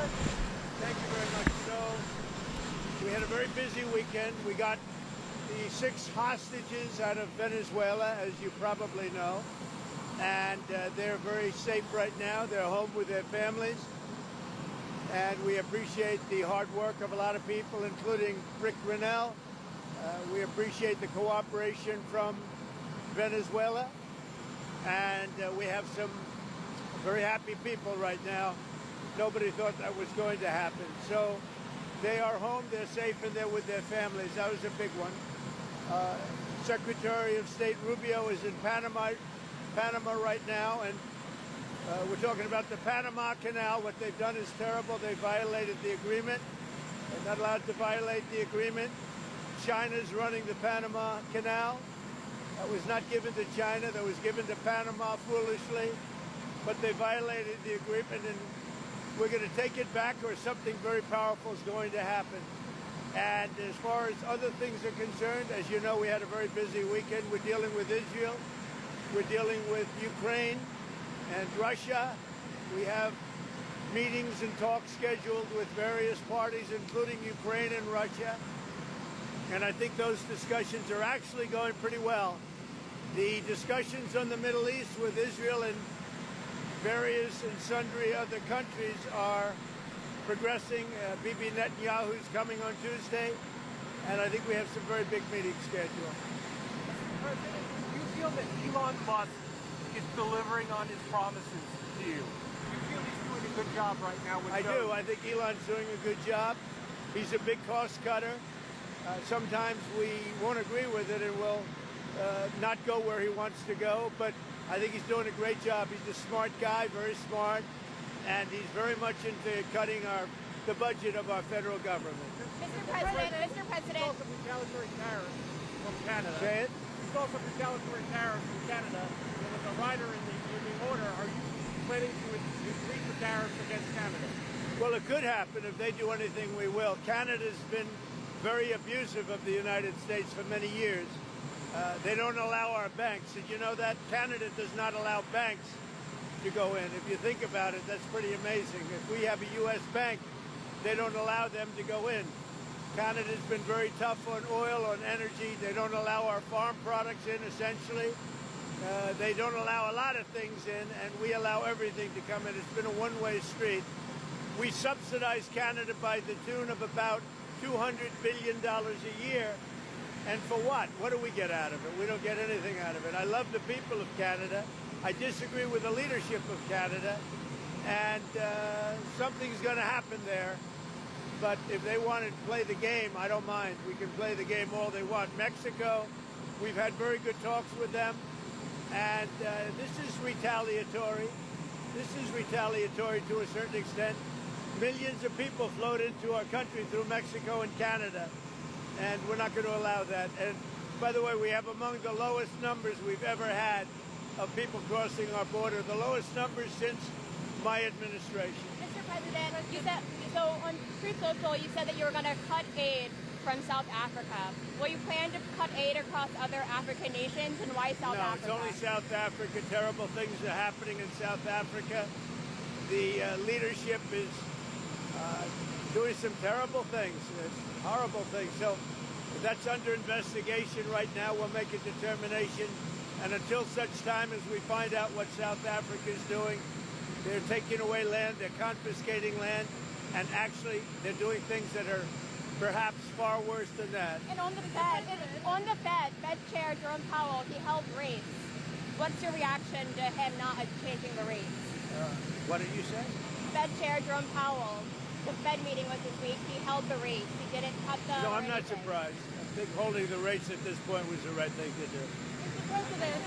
much. Thank you very much. So, we had a very busy weekend. We got the 6 hostages out of Venezuela, as you probably know, and they're very safe right now. They're home with their families, and we appreciate the hard work of a lot of people, including Rick Grinnell. We appreciate the cooperation from Venezuela, and we have some very happy people right now. Nobody thought that was going to happen. So they are home, they're safe, and they're with their families. That was a big one. Secretary of State Rubio is in Panama right now, and we're talking about the Panama Canal. What they've done is terrible. They violated the agreement. They're not allowed to violate the agreement. China's running the Panama Canal. That was not given to China. That was given to Panama foolishly. But they violated the agreement, and we're going to take it back, or something very powerful is going to happen. And as far as other things are concerned, as you know, we had a very busy weekend. We're dealing with Israel. We're dealing with Ukraine and Russia. We have meetings and talks scheduled with various parties, including Ukraine and Russia. And I think those discussions are actually going pretty well. The discussions on the Middle East with Israel and various and sundry other countries are progressing. Bibi Netanyahu is coming on Tuesday, and I think we have some very big meetings scheduled. Mr. President, do you feel that Elon Musk is delivering on his promises to you? Do you feel he's doing a good job right now with I do. I think Elon's doing a good job. He's a big cost cutter. Sometimes we won't agree with it and will not go where he wants to go, but I think he's doing a great job. He's a smart guy, very smart, and he's very much into cutting the budget of our federal government. Mr. President. There's also retaliatory tariffs from Canada. Say it? There's also retaliatory tariffs from Canada. There was a rider in the order. Are you planning to increase the tariffs against Canada? Well, it could happen. If they do anything, we will. Canada's been very abusive of the United States for many years. They don't allow our banks. Did you know that? Canada does not allow banks to go in. If you think about it, that's pretty amazing. If we have a U.S. bank, they don't allow them to go in. Canada's been very tough on oil, on energy. They don't allow our farm products in, essentially. They don't allow a lot of things in, and we allow everything to come in. It's been a one-way street. We subsidize Canada by the tune of about $200 billion a year. And for what? What do we get out of it? We don't get anything out of it. I love the people of Canada. I disagree with the leadership of Canada. And something's going to happen there. But if they want to play the game, I don't mind. We can play the game all they want. Mexico, we've had very good talks with them. And this is retaliatory. This is retaliatory to a certain extent. Millions of people flowed into our country through Mexico and Canada. And we're not going to allow that. And by the way, we have among the lowest numbers we've ever had of people crossing our border, the lowest numbers since my administration. Mr. President, you said, so on Truth Social, you said that you were going to cut aid from South Africa. Will you plan to cut aid across other African nations, and why South Africa? No, it's only South Africa. Terrible things are happening in South Africa. The leadership is doing some terrible things, horrible things. So that's under investigation right now. We'll make a determination. And until such time as we find out what South Africa is doing, they're taking away land, they're confiscating land, and actually they're doing things that are perhaps far worse than that. And on the Fed Chair Jerome Powell, he held rates. What's your reaction to him not changing the rates? What did you say? Fed Chair Jerome Powell, the Fed meeting was this week, he held the rates. He didn't cut them. No, I'm not surprised. I think holding the rates at this point was the right thing to do. Mr. President,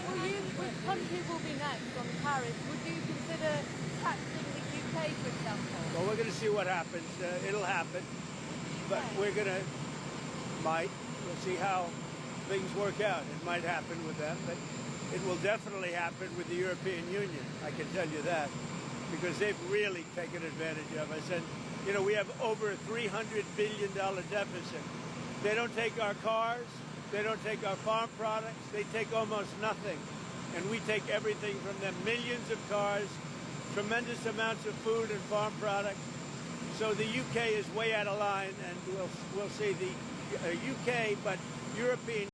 which country will be next on tariffs? Would you consider taxing the UK, for example? Well, we're going to see what happens. It'll happen. But we're going to, we'll see how things work out. It might happen with them, but it will definitely happen with the European Union. I can tell you that, because they've really taken advantage of us. And, you know, we have over a $300 billion deficit. They don't take our cars. They don't take our farm products. They take almost nothing. And we take everything from them. Millions of cars, tremendous amounts of food and farm products. So the UK is way out of line, and we'll see the UK, but European